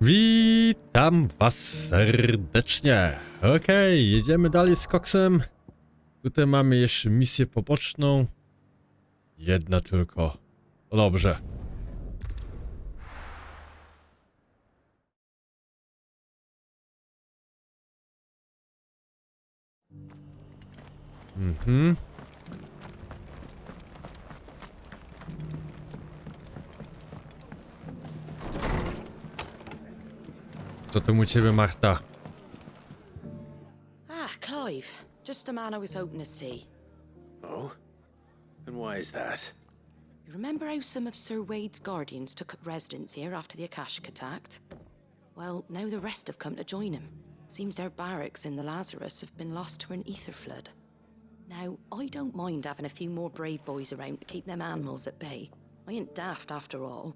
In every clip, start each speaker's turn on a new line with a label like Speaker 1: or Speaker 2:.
Speaker 1: Witam was serdecznie. Okej, jedziemy dalej z koksem. Tutaj mamy jeszcze misję poboczną. Jedna tylko. No dobrze. Co tam u ciebie, Marta?
Speaker 2: Clive. Just a man I was hoping to see.
Speaker 3: Oh? And why is that?
Speaker 2: You remember how some of Sir Wade's guardians took up residence here after the Akashic attacked? Well, now the rest have come to join him. Seems their barracks in the Lazarus have been lost to an ether flood. Now, I don't mind having a few more brave boys around to keep them animals at bay. I ain't daft after all.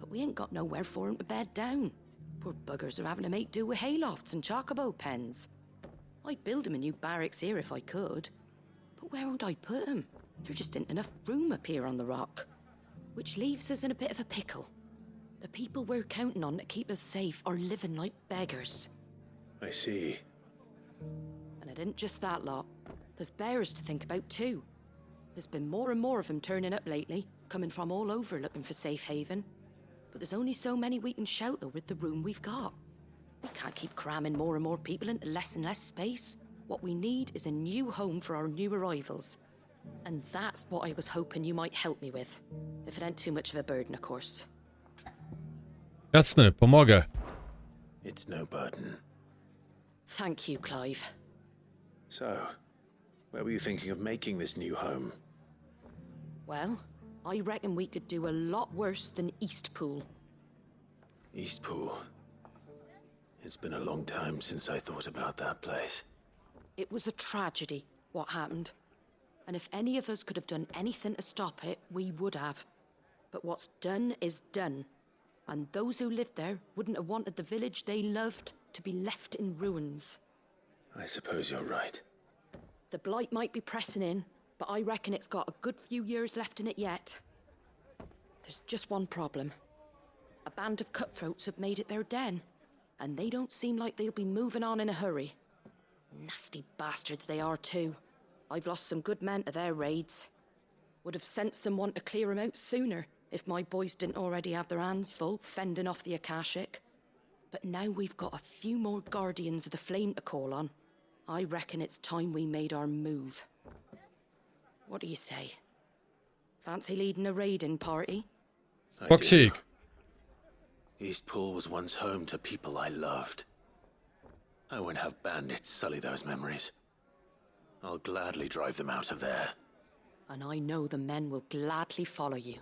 Speaker 2: But we ain't got nowhere for 'em to bed down. Poor buggers are having to make do with haylofts and chocobo pens. I'd build 'em a new barracks here if I could. But where would I put 'em? There just ain't enough room up here on the rock. Which leaves us in a bit of a pickle. The people we're counting on to keep us safe are living like beggars.
Speaker 3: I see.
Speaker 2: And it isn't just that lot. There's bears to think about too. There's been more and more of them turning up lately, coming from all over looking for safe haven. But there's only so many we can shelter with the room we've got. We can't keep cramming more and more people into less and less space. What we need is a new home for our new arrivals. And that's what I was hoping you might help me with. If it ain't too much of a burden, of course.
Speaker 1: Jasne, pomogę.
Speaker 3: It's no burden.
Speaker 2: Thank you, Clive.
Speaker 3: So, where were you thinking of making this new home?
Speaker 2: Well, I reckon we could do a lot worse than Eastpool.
Speaker 3: Eastpool. It's been a long time since I thought about that place.
Speaker 2: It was a tragedy, what happened. And if any of us could have done anything to stop it, we would have. But what's done is done. And those who lived there wouldn't have wanted the village they loved to be left in ruins.
Speaker 3: I suppose you're right.
Speaker 2: The blight might be pressing in, but I reckon it's got a good few years left in it yet. There's just one problem. A band of cutthroats have made it their den, and they don't seem like they'll be moving on in a hurry. Nasty bastards they are too. I've lost some good men to their raids. Would have sent someone to clear 'em out sooner if my boys didn't already have their hands full fending off the Akashic. But now we've got a few more guardians of the flame to call on. I reckon it's time we made our move. What do you say? Fancy leading a raiding party?
Speaker 3: I
Speaker 1: Boksik.
Speaker 3: do. Eastpool was once home to people I loved. I won't have bandits sully those memories. I'll gladly drive them out of there.
Speaker 2: And I know the men will gladly follow you.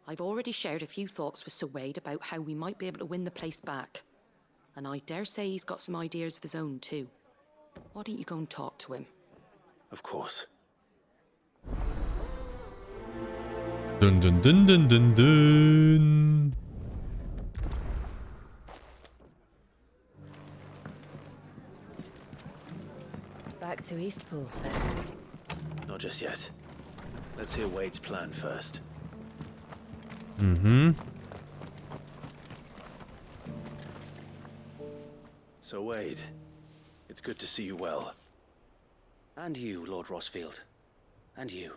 Speaker 2: I've already shared a few thoughts with Sir Wade about how we might be able to win the place back. And I dare say he's got some ideas of his own too. Why don't you go and talk to him?
Speaker 3: Of course.
Speaker 1: Dun dun dun dun dun dun.
Speaker 4: Back to Eastpool, then.
Speaker 3: Not just yet. Let's hear Wade's plan first. So Wade, it's good to see you well.
Speaker 5: And you, Lord Rosfield. And you.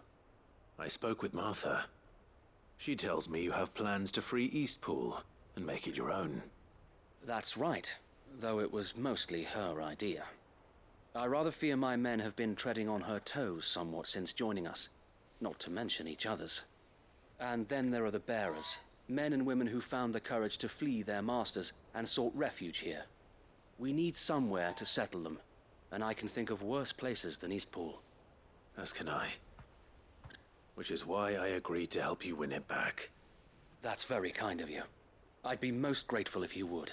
Speaker 3: I spoke with Martha. She tells me you have plans to free Eastpool and make it your own.
Speaker 5: That's right, though it was mostly her idea. I rather fear my men have been treading on her toes somewhat since joining us, not to mention each other's. And then there are the bearers, men and women who found the courage to flee their masters and sought refuge here. We need somewhere to settle them, and I can think of worse places than Eastpool.
Speaker 3: As can I. Which is why I agreed to help you win it back.
Speaker 5: That's very kind of you. I'd be most grateful if you would.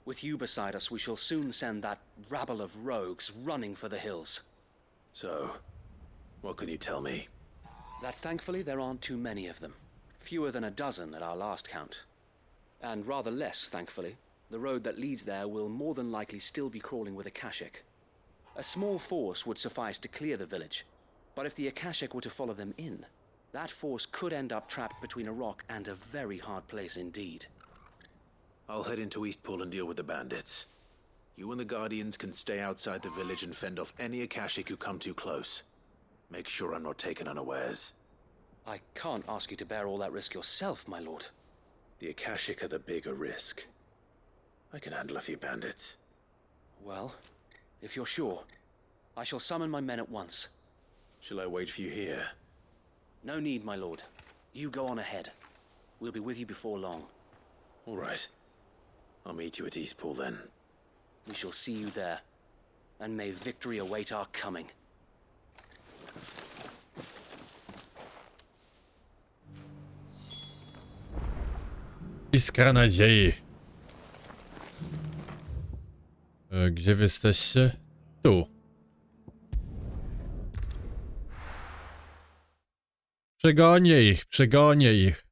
Speaker 5: With you beside us, we shall soon send that rabble of rogues running for the hills.
Speaker 3: So, what can you tell me?
Speaker 5: That thankfully there aren't too many of them. Fewer than a dozen at our last count. And rather less, thankfully. The road that leads there will more than likely still be crawling with Akashic. A small force would suffice to clear the village, but if the Akashic were to follow them in, that force could end up trapped between a rock and a very hard place indeed.
Speaker 3: I'll head into Eastpool and deal with the bandits. You and the Guardians can stay outside the village and fend off any Akashic who come too close. Make sure I'm not taken unawares.
Speaker 5: I can't ask you to bear all that risk yourself, my lord.
Speaker 3: The Akashic are the bigger risk. I can handle a few bandits.
Speaker 5: Well, if you're sure, I shall summon my men at once.
Speaker 3: Shall I wait for you here?
Speaker 5: No need, my lord. You go on ahead. We'll be with you before long.
Speaker 3: All right. I'll meet you at Eastpool then.
Speaker 5: We shall see you there. And may victory await our coming.
Speaker 1: Iskra nadziei. Gdzie wy jesteście? Tu. Przegonię ich, przegonię ich.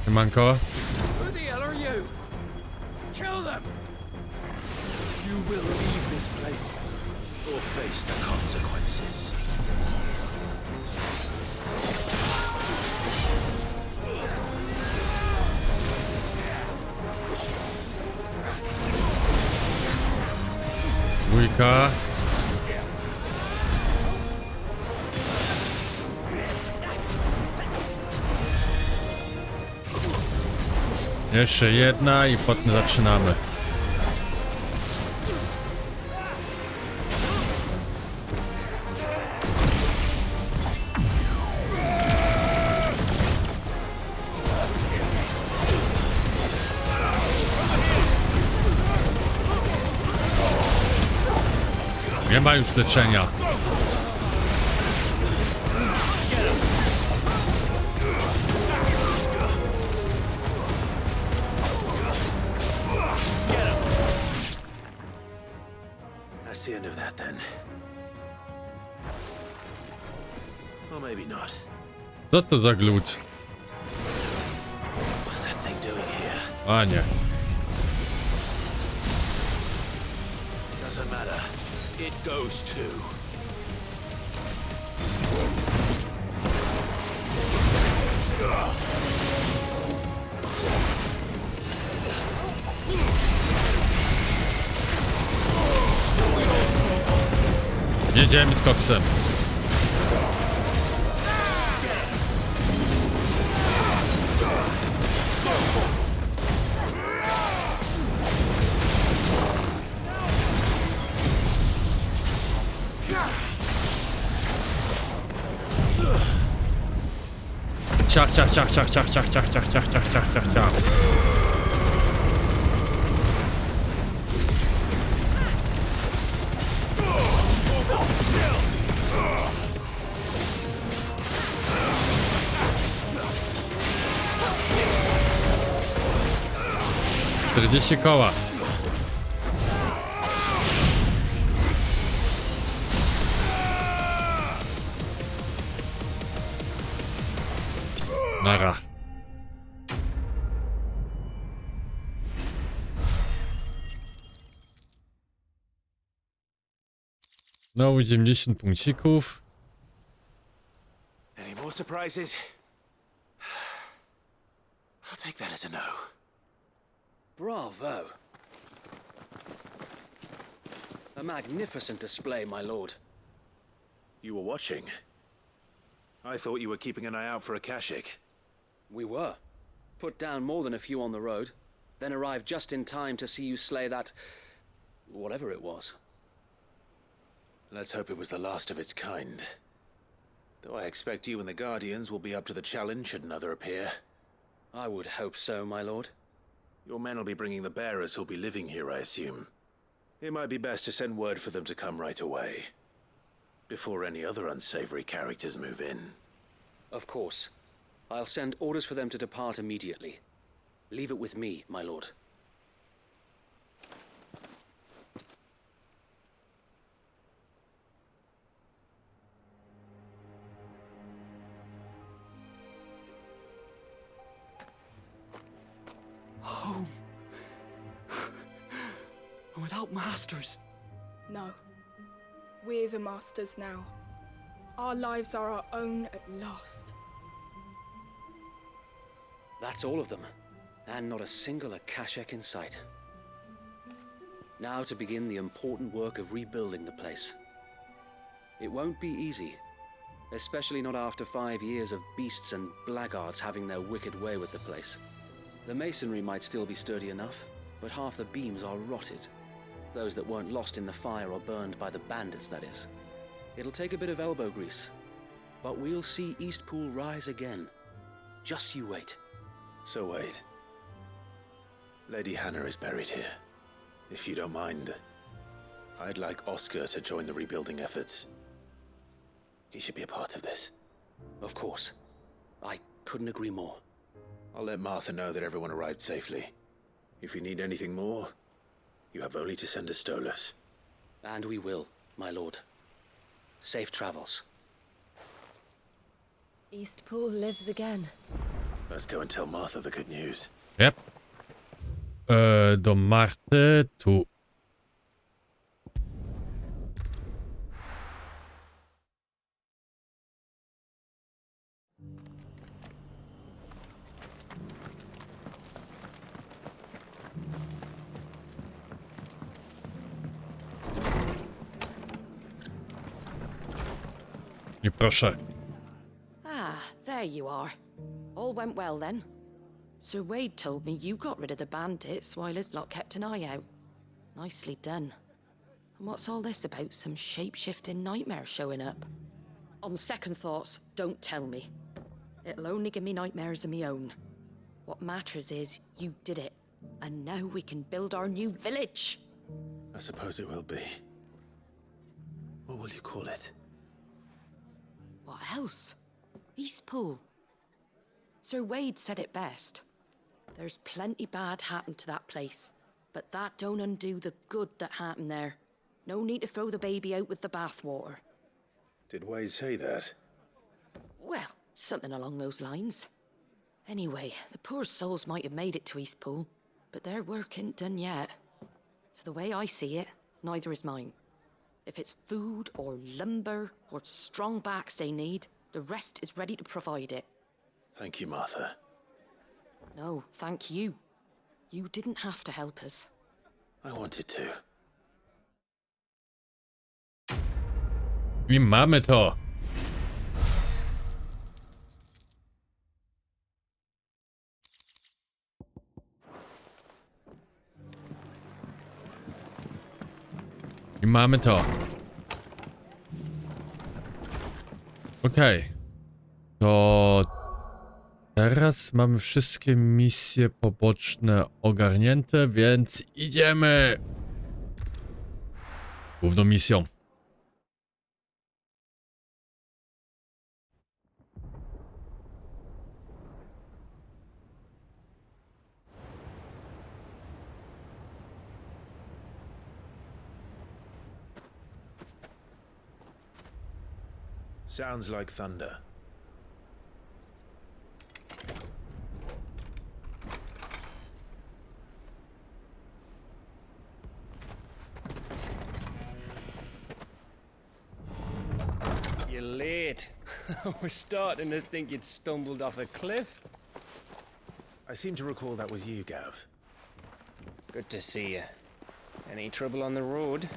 Speaker 1: Siemanko.
Speaker 6: Who the hell are you? Kill them! You will leave this place.
Speaker 3: Or face the consequences.
Speaker 1: Dwójka. Jeszcze jedna i potem zaczynamy. Nie ma już leczenia.
Speaker 3: That's the end of that then. Or maybe not.
Speaker 1: Co to za glut?
Speaker 3: What's that thing doing here?
Speaker 1: A nie.
Speaker 3: Doesn't matter. It goes too.
Speaker 1: Jedziemy z koksem. Ciach, ciach, ciach, ciach, ciach, ciach, ciach, ciach, ciach, ciach, ciach, ciach, ciach. Czterdzieści koła. Nara. Znowu 90 punkcików.
Speaker 3: Any more surprises? I'll take that as a no.
Speaker 5: Bravo! A magnificent display, my lord.
Speaker 3: You were watching. I thought you were keeping an eye out for Akashic.
Speaker 5: We were. Put down more than a few on the road, then arrived just in time to see you slay that... whatever it was.
Speaker 3: Let's hope it was the last of its kind. Though I expect you and the Guardians will be up to the challenge should another appear.
Speaker 5: I would hope so, my lord.
Speaker 3: Your men will be bringing the bearers who'll be living here, I assume. It might be best to send word for them to come right away. Before any other unsavory characters move in.
Speaker 5: Of course. I'll send orders for them to depart immediately. Leave it with me, my lord.
Speaker 6: Home. Without masters.
Speaker 7: No. We're the masters now. Our lives are our own at last.
Speaker 5: That's all of them, and not a single Akashek in sight. Now to begin the important work of rebuilding the place. It won't be easy, especially not after 5 years of beasts and blackguards having their wicked way with the place. The masonry might still be sturdy enough, but half the beams are rotted. Those that weren't lost in the fire or burned by the bandits, that is. It'll take a bit of elbow grease, but we'll see Eastpool rise again. Just you wait.
Speaker 3: So wait. Lady Hannah is buried here. If you don't mind, I'd like Oscar to join the rebuilding efforts. He should be a part of this.
Speaker 5: Of course. I couldn't agree more.
Speaker 3: I'll let Martha know that everyone arrived safely. If you need anything more, you have only to send a Stolas.
Speaker 5: And we will, my lord. Safe travels.
Speaker 4: Eastpool lives again.
Speaker 3: Let's go and tell Martha the good news.
Speaker 1: Yep. Do Marty tu. I proszę.
Speaker 2: Ah, there you are. All went well then. Sir Wade told me you got rid of the bandits while his lot kept an eye out. Nicely done. And what's all this about some shape-shifting nightmare showing up? On second thoughts, don't tell me. It'll only give me nightmares of me own. What matters is you did it. And now we can build our new village.
Speaker 3: I suppose it will be. What will you call it?
Speaker 2: What else? Eastpool. Sir Wade said it best. There's plenty bad happened to that place, but that don't undo the good that happened there. No need to throw the baby out with the bathwater.
Speaker 3: Did Wade say that?
Speaker 2: Well, something along those lines. Anyway, the poor souls might have made it to Eastpool, but their work ain't done yet. So the way I see it, neither is mine. If it's food or lumber or strong backs they need, the rest is ready to provide it.
Speaker 3: Thank you, Martha.
Speaker 2: No, thank you. You didn't have to help us.
Speaker 3: I wanted to.
Speaker 1: I mamy to. I mamy to. Okej. To teraz mamy wszystkie misje poboczne ogarnięte, więc idziemy. Główną misją.
Speaker 3: Sounds like thunder.
Speaker 8: You're late. We're starting to think you'd stumbled off a cliff.
Speaker 3: I seem to recall that was you, Gav.
Speaker 8: Good to see you. Any trouble on the road?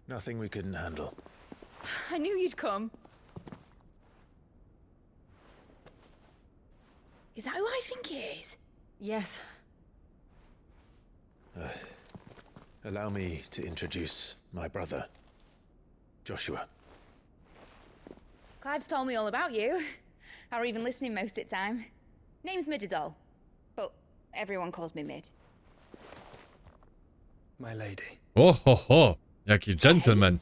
Speaker 3: Nothing we couldn't handle.
Speaker 7: I knew you'd come. Is that who I think it is?
Speaker 4: Yes.
Speaker 3: Allow me to introduce my brother, Joshua.
Speaker 9: Clive's told me all about you. Or even listening most of the time. Name's Midadol, but everyone calls me Mid.
Speaker 8: My lady.
Speaker 1: O ho ho, jaki gentleman.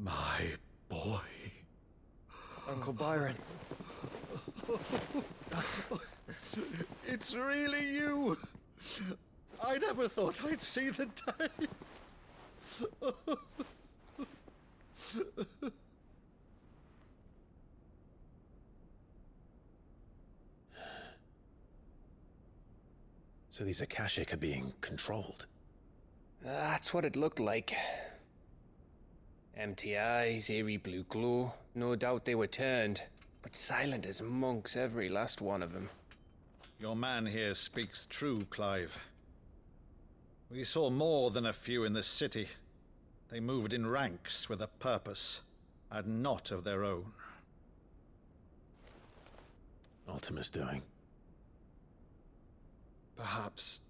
Speaker 3: My boy.
Speaker 8: Uncle Byron.
Speaker 3: It's really you.
Speaker 6: I never thought I'd see the day.
Speaker 3: So these Akashic are being controlled.
Speaker 8: That's what it looked like. Empty eyes, eerie blue glow. No doubt they were turned, but silent as monks, every last one of them.
Speaker 6: Your man here speaks true, Clive. We saw more than a few in the city. They moved in ranks with a purpose, and not of their own.
Speaker 3: Ultima's doing.
Speaker 6: Perhaps.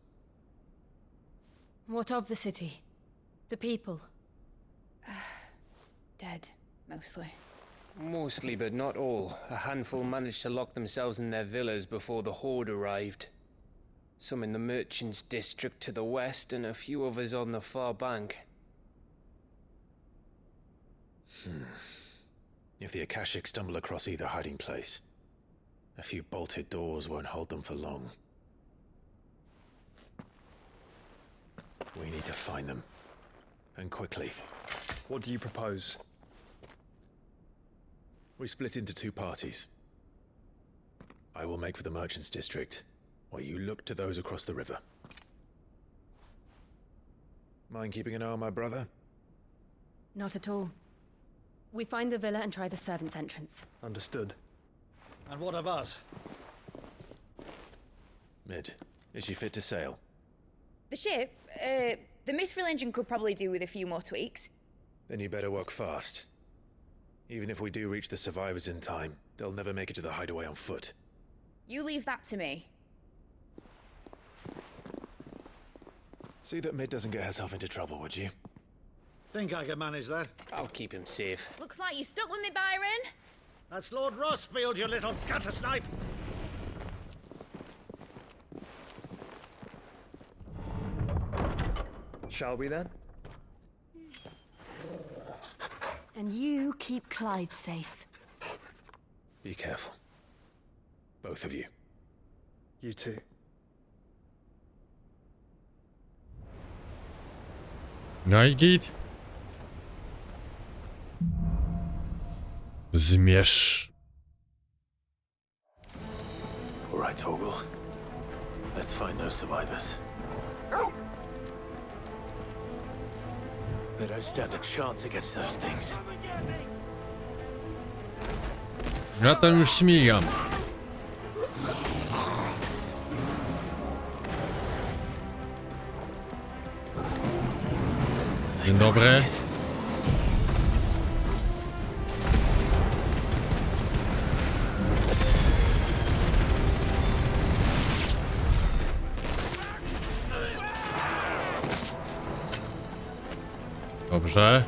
Speaker 4: What of the city? The people?
Speaker 9: Dead, mostly.
Speaker 8: Mostly, but not all. A handful managed to lock themselves in their villas before the Horde arrived. Some in the merchants' district to the west, and a few others on the far bank.
Speaker 3: If the Akashic stumble across either hiding place, a few bolted doors won't hold them for long. We need to find them. And quickly.
Speaker 6: What do you propose?
Speaker 3: We split into two parties. I will make for the merchants' district, while you look to those across the river. Mind keeping an eye on my brother?
Speaker 4: Not at all. We find the villa and try the servants' entrance.
Speaker 6: Understood. And what of us?
Speaker 3: Mid, is she fit to sail?
Speaker 9: The ship, the mithril engine could probably do with a few more tweaks.
Speaker 3: Then you better work fast. Even if we do reach the survivors in time, they'll never make it to the hideaway on foot.
Speaker 9: You leave that to me.
Speaker 3: See that Mid doesn't get herself into trouble, would you?
Speaker 6: Think I can manage that?
Speaker 8: I'll keep him safe.
Speaker 9: Looks like you stuck with me, Byron.
Speaker 6: That's Lord Rosfield, you little gutter snipe! Shall we then?
Speaker 4: And you keep Clive safe.
Speaker 3: Be careful. Both of you.
Speaker 6: You too.
Speaker 1: No i git. Zmierzch.
Speaker 3: All right, Torgal. Let's find those survivors. They don't stand a chance against those things.
Speaker 1: Ja tam już śmigam. Dzień dobry. Dobrze.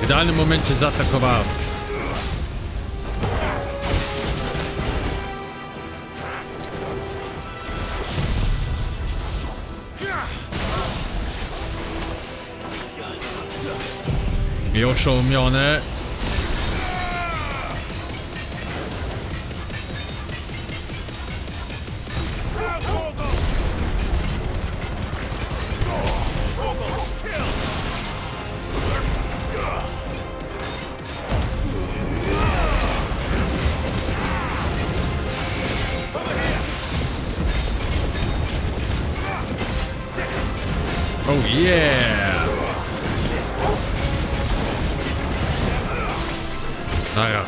Speaker 1: W idealnym momencie zaatakowałem. I oszołomione. Oh yeah! Nara.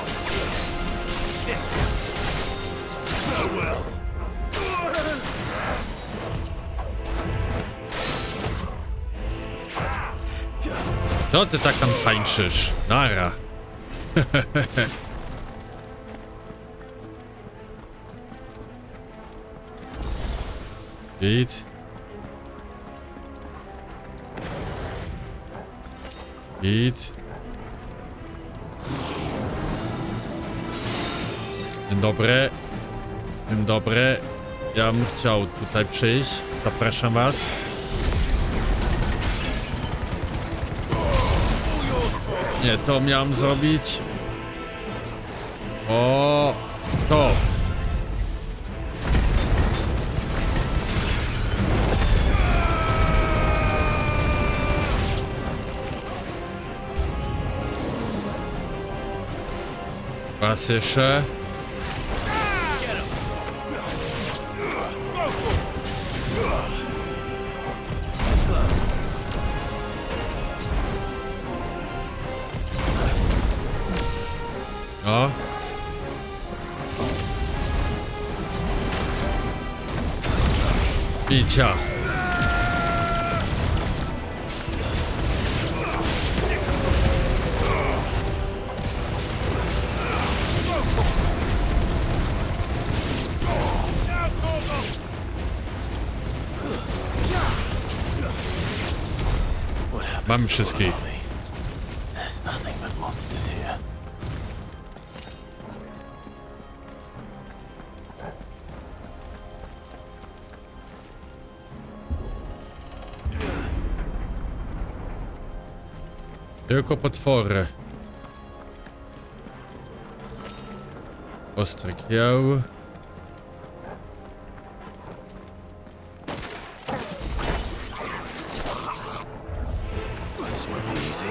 Speaker 1: Co ty tak tam tańczysz? Nara. Git. Git. Dzień dobry. Dzień dobry. Ja bym chciał tutaj przyjść. Zapraszam was. Nie, to miałem zrobić. O, to. Raz jeszcze. O. Bicia. Mamy wszystkich.
Speaker 3: There's nothing but monsters here.
Speaker 1: Tylko potwory. Ostre kieł.
Speaker 3: This won't be easy.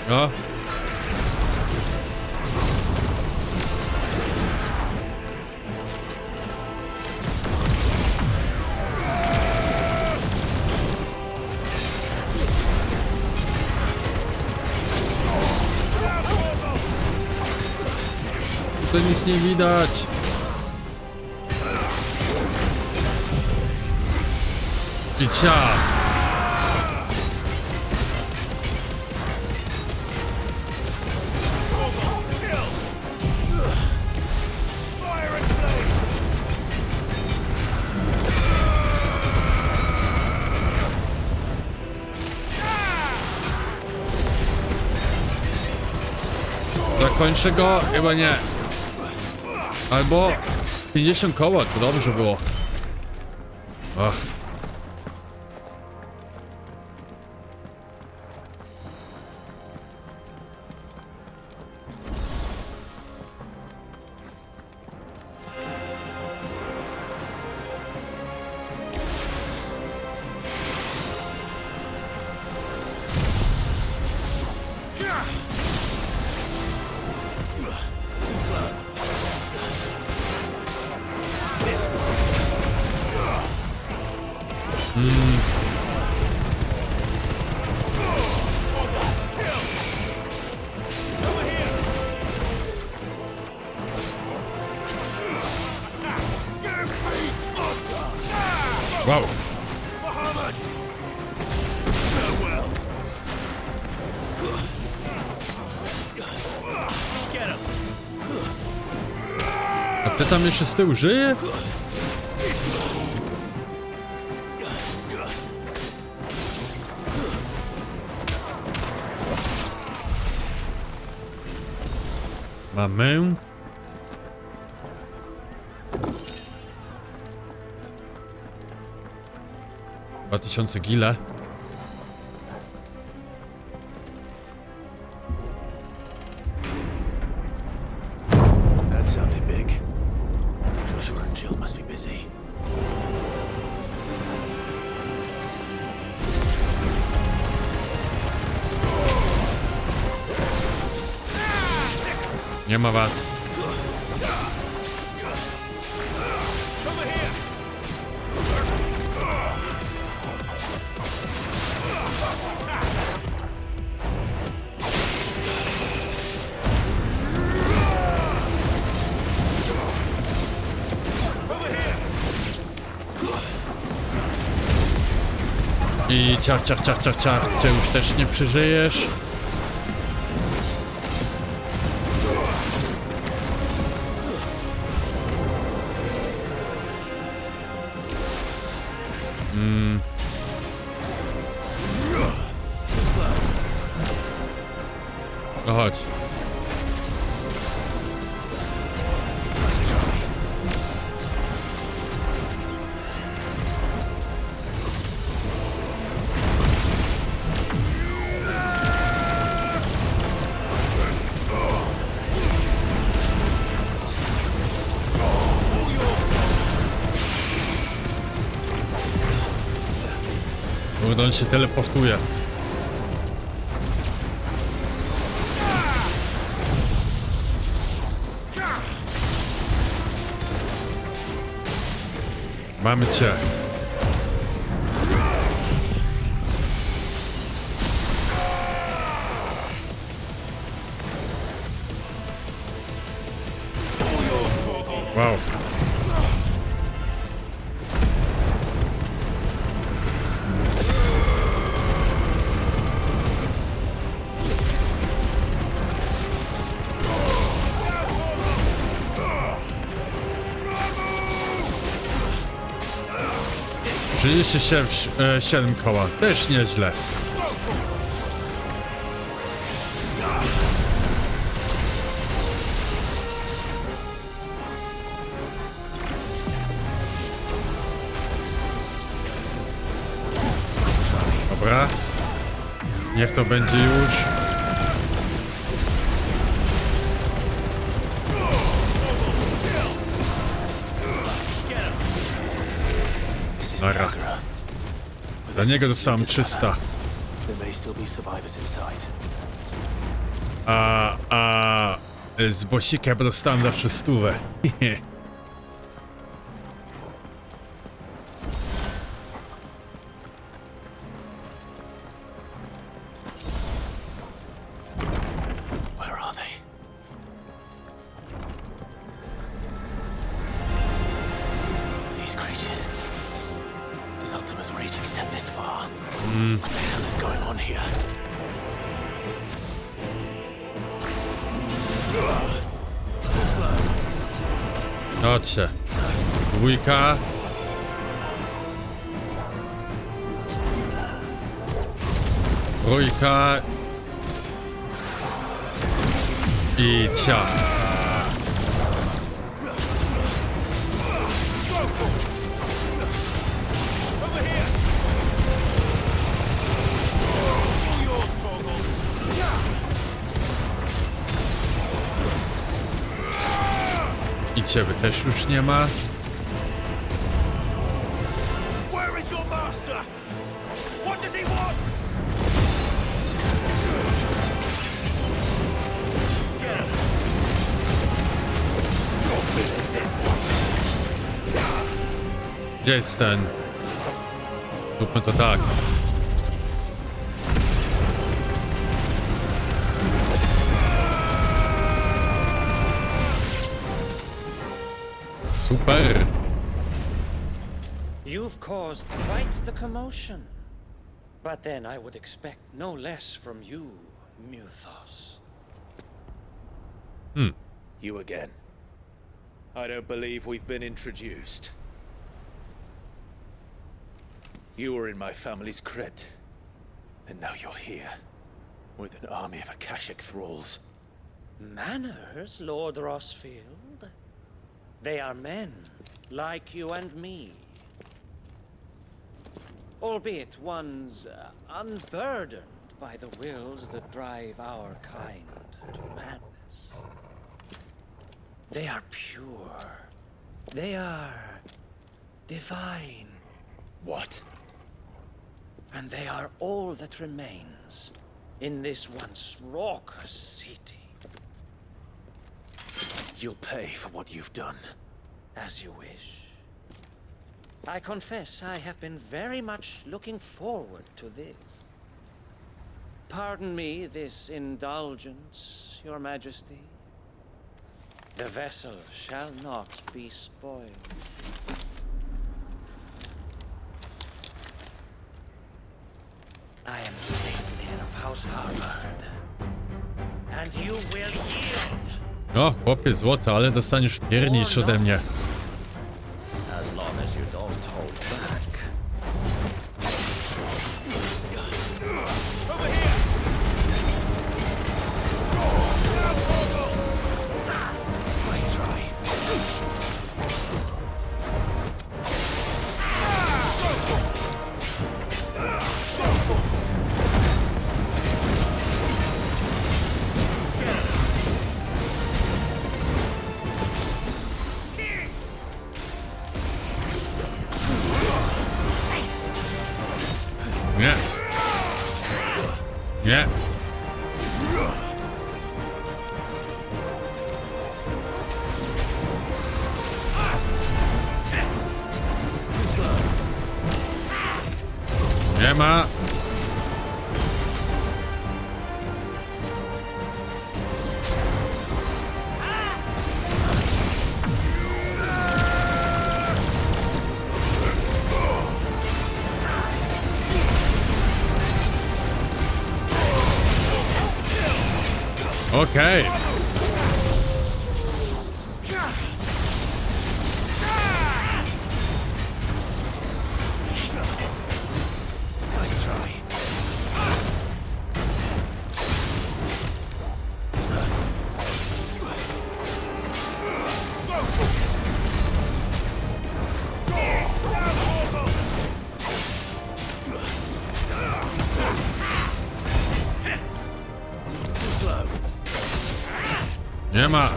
Speaker 1: O. To nic nie widać. Bicia. Zakończę go? Chyba nie. Albo 50 koła, to dobrze było. Ach. Wow. A ty tam jeszcze z tyłu żyje? Mamy. Dwa 2000 gile.
Speaker 3: That sounded big. Joshua and Jill must be busy.
Speaker 1: Nie ma was. I ciach, cię już też nie przeżyjesz. No chodź. Kurde, on się teleportuje. Mamy cię. Wow. Przyniesie się 7 koła. Też nieźle. Dobra. Niech to będzie już. Dobra. Dla niego dostałem 300. A z bosika dostałem zawsze 100. Chodźcie. Dwójka. Trójka. I ciach. I ciebie też już nie ma. Gdzie jest ten? Zróbmy to tak. Super.
Speaker 10: You've caused quite the commotion. But then I would expect no less from you, Muthos.
Speaker 3: You again. I don't believe we've been introduced. You were in my family's crypt, and now you're here, with an army of Akashic thralls.
Speaker 10: Manners, Lord Rosfield? They are men, like you and me. Albeit ones unburdened by the wills that drive our kind to madness. They are pure. They are divine.
Speaker 3: What?
Speaker 10: And they are all that remains in this once raucous city.
Speaker 3: You'll pay for what you've done.
Speaker 10: As you wish. I confess I have been very much looking forward to this. Pardon me this indulgence, Your Majesty. The vessel shall not be spoiled. I am Sleipnir of House Harvard. And you will yield.
Speaker 1: O, chłopie, złoto, ale dostaniesz piernicz ode mnie.
Speaker 10: As long as you don't hold back. Over here. Nice try.
Speaker 1: Nie. Nie. Nie ma. Okej.
Speaker 10: Nice try.
Speaker 1: Nie ma.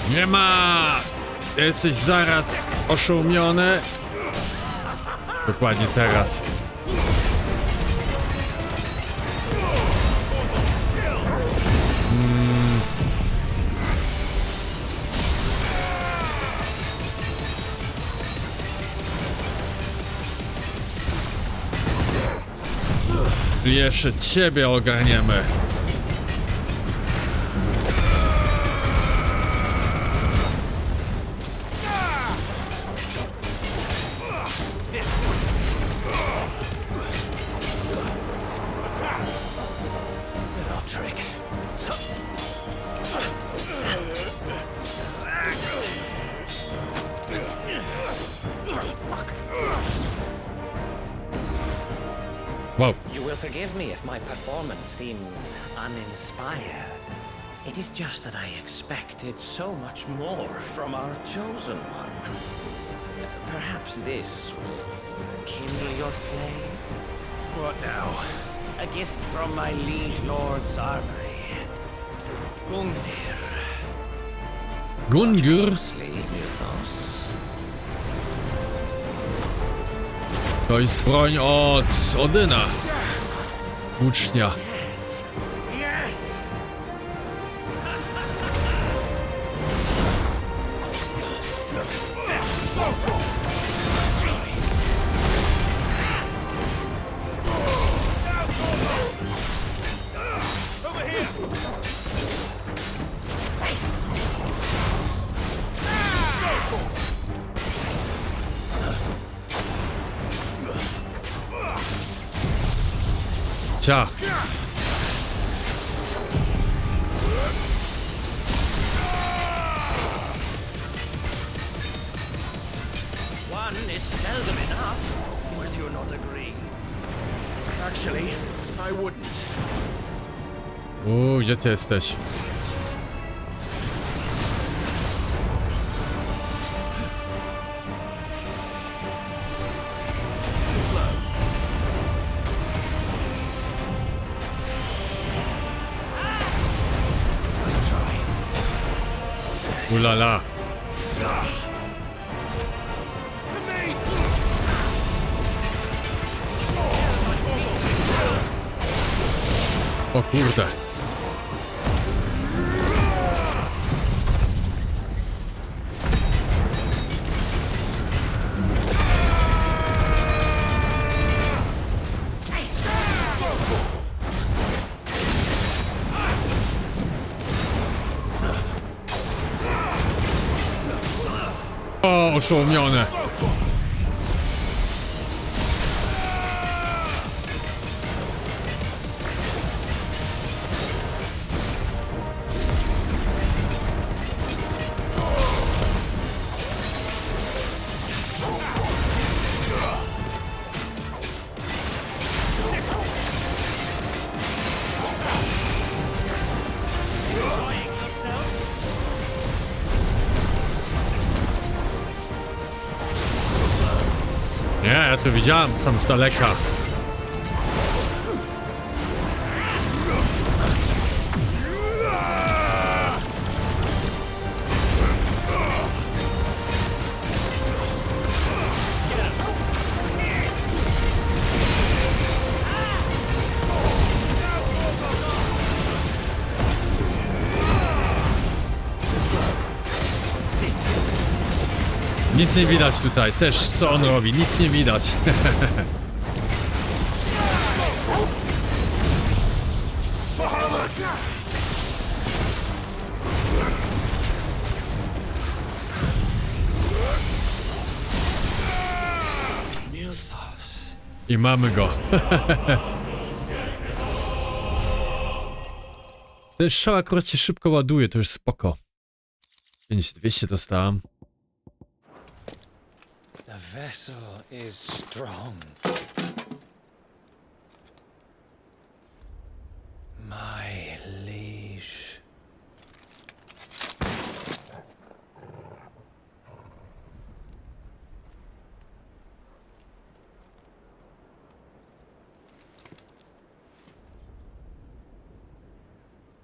Speaker 1: Nie ma. Jesteś zaraz oszumiony. Dokładnie teraz. Jeszcze ciebie ogarniemy. Wow.
Speaker 10: You will forgive me if my performance seems uninspired. It is just that I expected so much more from our chosen one. Perhaps this will kindle your flame?
Speaker 3: What now?
Speaker 10: A gift from my liege lord's armory. Gungnir.
Speaker 1: Gungnir?
Speaker 10: Mythos.
Speaker 1: To jest broń od Odyna. Ucznia.
Speaker 10: Yes! Over here!
Speaker 1: Cia.
Speaker 10: One is seldom enough. Would you not agree?
Speaker 3: Actually, I wouldn't.
Speaker 1: Gdzie ty jesteś? Ulala. O kurde. O, oszołomione. Nie, ja to widziałem tam z daleka. Nic nie widać tutaj, też co on robi, nic nie widać. I mamy go. Ten strzał akurat się szybko ładuje, to już spoko. 5200 dostałem.
Speaker 10: The vessel is strong. My liege.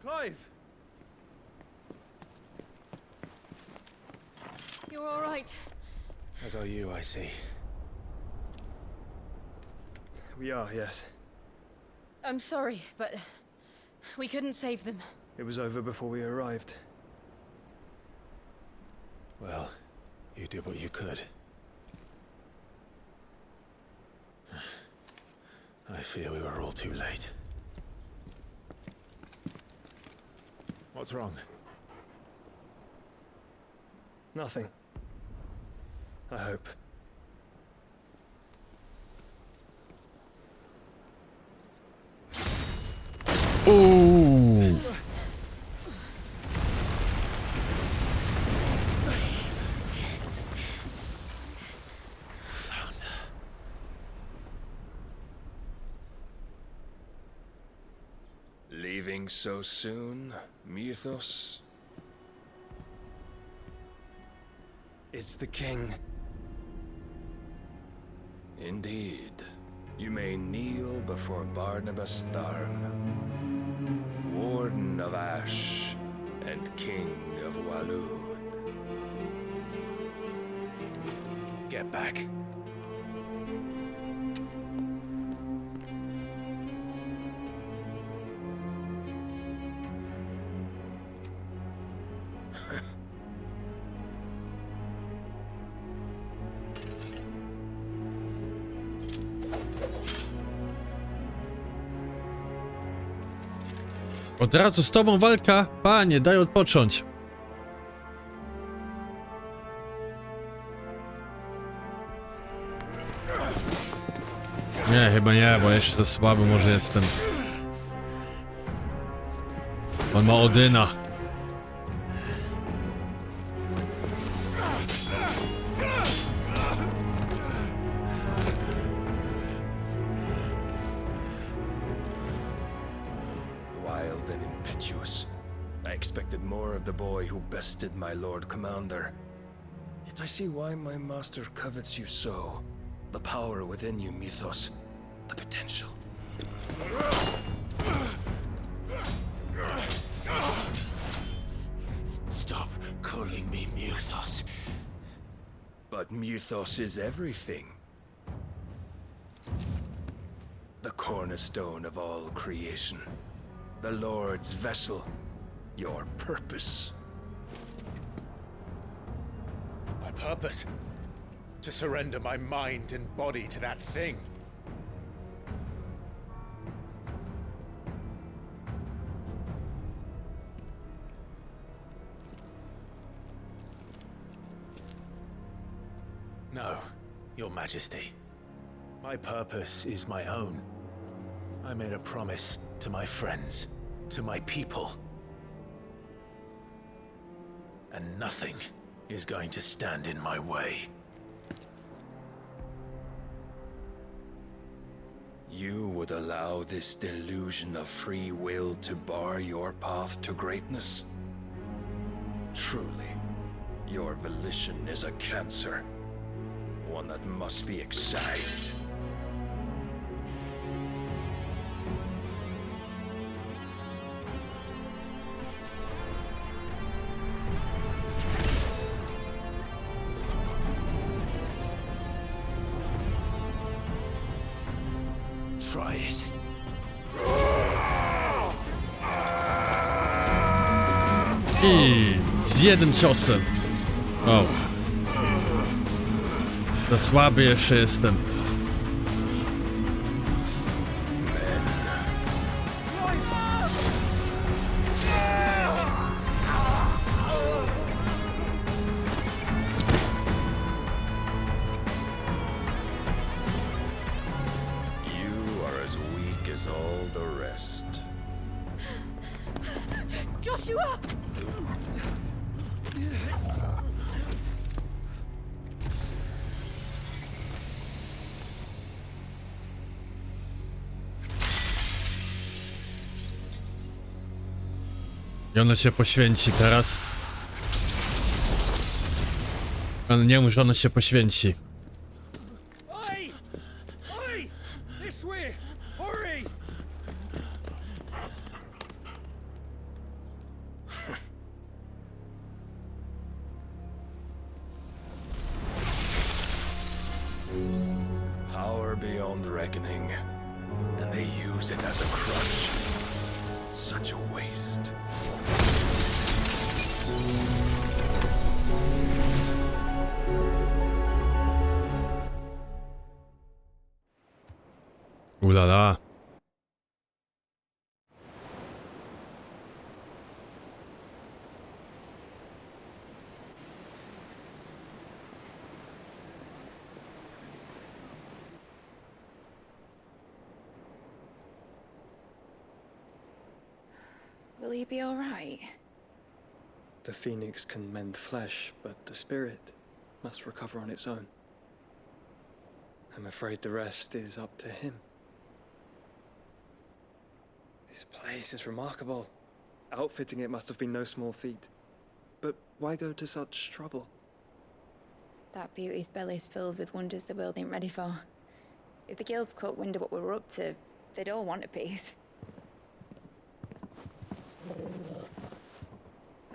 Speaker 11: Clive!
Speaker 4: You're all right.
Speaker 3: As are you, I see.
Speaker 11: We are, yes.
Speaker 4: I'm sorry, but we couldn't save them.
Speaker 11: It was over before we arrived.
Speaker 3: Well, you did what you could. I fear we were all too late. What's wrong?
Speaker 11: Nothing. I hope.
Speaker 1: Ooh.
Speaker 12: Leaving so soon, Mythos?
Speaker 11: It's the king.
Speaker 12: Indeed. You may kneel before Barnabas Tharm, Warden of Ash and King of Walud.
Speaker 3: Get back.
Speaker 1: Od razu z tobą walka? Panie, daj odpocząć. Nie, chyba nie, bo jeszcze za słaby może jestem. On ma Odyna.
Speaker 12: Wild and impetuous. I expected more of the boy who bested my Lord Commander. Yet I see why my master covets you so. The power within you, Mythos. The potential.
Speaker 3: Stop calling me Mythos.
Speaker 12: But Mythos is everything. The cornerstone of all creation. The Lord's vessel. Your purpose.
Speaker 3: My purpose? To surrender my mind and body to that thing. No, Your Majesty. My purpose is my own. I made a promise to my friends, to my people. And nothing is going to stand in my way.
Speaker 12: You would allow this delusion of free will to bar your path to greatness? Truly, your volition is a cancer, one that must be excised.
Speaker 3: Try it.
Speaker 1: I z jednym ciosem. O. Za słaby jeszcze jestem.
Speaker 12: You are as weak as all the rest.
Speaker 4: Joshua!
Speaker 1: I ona się poświęci teraz. Ale nie mów, że ona się poświęci.
Speaker 10: Oi! Oi! This way! Hurry!
Speaker 12: Power beyond reckoning, and they use it as a crutch. Such a waste.
Speaker 1: Ulala.
Speaker 9: Will he be all right?
Speaker 11: The phoenix can mend flesh, but the spirit must recover on its own. I'm afraid the rest is up to him. This place is remarkable. Outfitting it must have been no small feat. But why go to such trouble?
Speaker 9: That beauty's belly's filled with wonders the world ain't ready for. If the guilds caught wind of what we were up to, they'd all want a piece.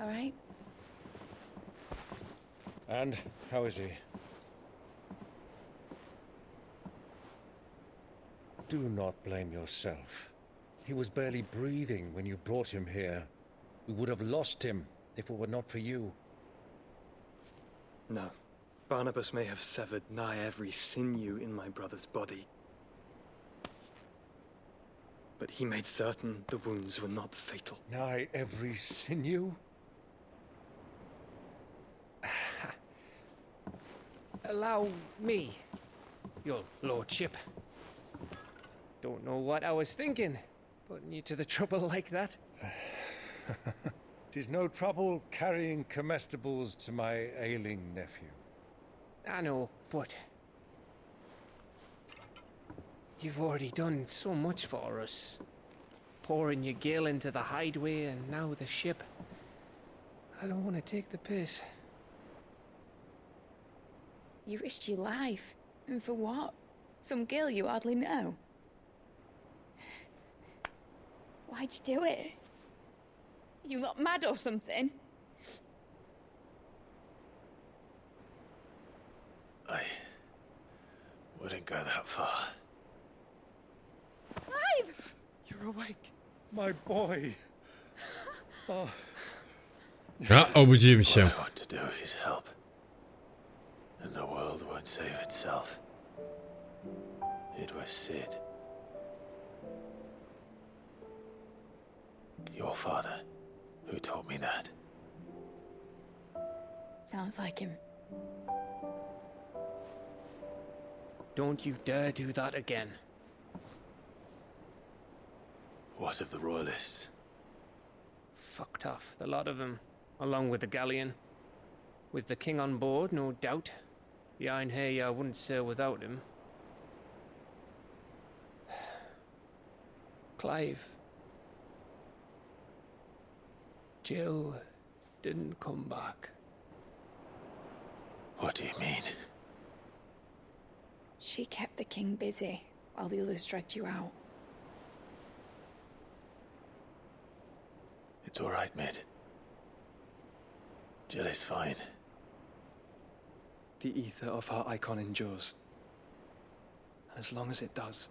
Speaker 9: All right?
Speaker 10: And how is he? Do not blame yourself. He was barely breathing when you brought him here. We would have lost him if it were not for you.
Speaker 11: No. Barnabas may have severed nigh every sinew in my brother's body. But he made certain the wounds were not fatal.
Speaker 10: Nigh every sinew?
Speaker 8: Allow me, your lordship. Don't know what I was thinking, putting you to the trouble like that.
Speaker 10: 'Tis no trouble carrying comestibles to my ailing nephew.
Speaker 8: I know, but you've already done so much for us. Pouring your gil into the hideaway and now the ship. I don't want to take the piss.
Speaker 9: You risked your life. And for what? Some girl you hardly know. Why'd you do it? You got mad or something?
Speaker 3: I wouldn't go that far.
Speaker 9: Clive!
Speaker 10: You're awake, my boy. Oh.
Speaker 1: A, obudziłem się.
Speaker 3: All I want to do is help. And the world won't save itself. It was Sid. Your father, who taught me that.
Speaker 9: Sounds like him.
Speaker 8: Don't you dare do that again.
Speaker 3: What of the royalists?
Speaker 8: Fucked off, the lot of them, along with the galleon. With the king on board, no doubt. The Iron Hair wouldn't sail without him. Clive. Jill didn't come back.
Speaker 3: What do you mean?
Speaker 9: She kept the king busy while the others dragged you out.
Speaker 3: It's all right, Mid. Jill is fine.
Speaker 11: The ether of her icon endures. And as long as it does,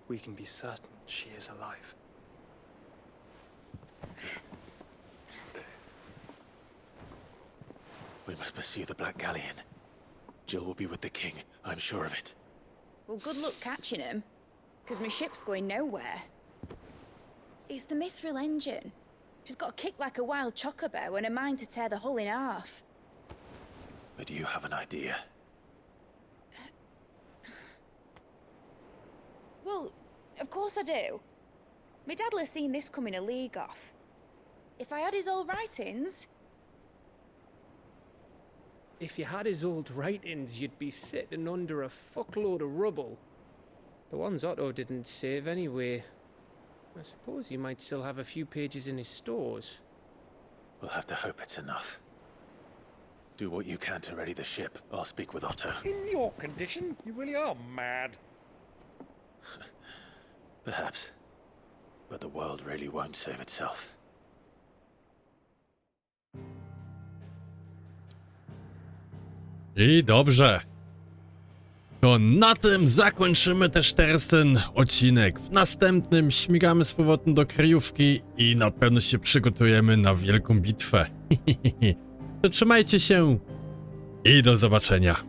Speaker 11: we can be certain she is alive.
Speaker 3: We must pursue the Black Galleon. Jill will be with the king, I'm sure of it.
Speaker 9: Well, good luck catching him, because my ship's going nowhere. It's the Mithril engine. She's got a kick like a wild chocobo and a mind to tear the hull in half.
Speaker 3: But you have an idea.
Speaker 9: Well, of course I do. My dad'll have seen this coming a league off. If I had his old writings...
Speaker 8: If you had his old writings, you'd be sitting under a fuckload of rubble. The ones Otto didn't save anyway. I suppose he might still have a few pages in his stores.
Speaker 3: We'll have to hope it's enough. Do what you can to ready the ship. I'll speak with Otto.
Speaker 10: In your condition, you really are mad.
Speaker 3: Perhaps. But the world really won't save itself.
Speaker 1: I dobrze. To na tym zakończymy też teraz ten odcinek. W następnym śmigamy z powrotem do kryjówki i na pewno się przygotujemy na wielką bitwę. To trzymajcie się i do zobaczenia.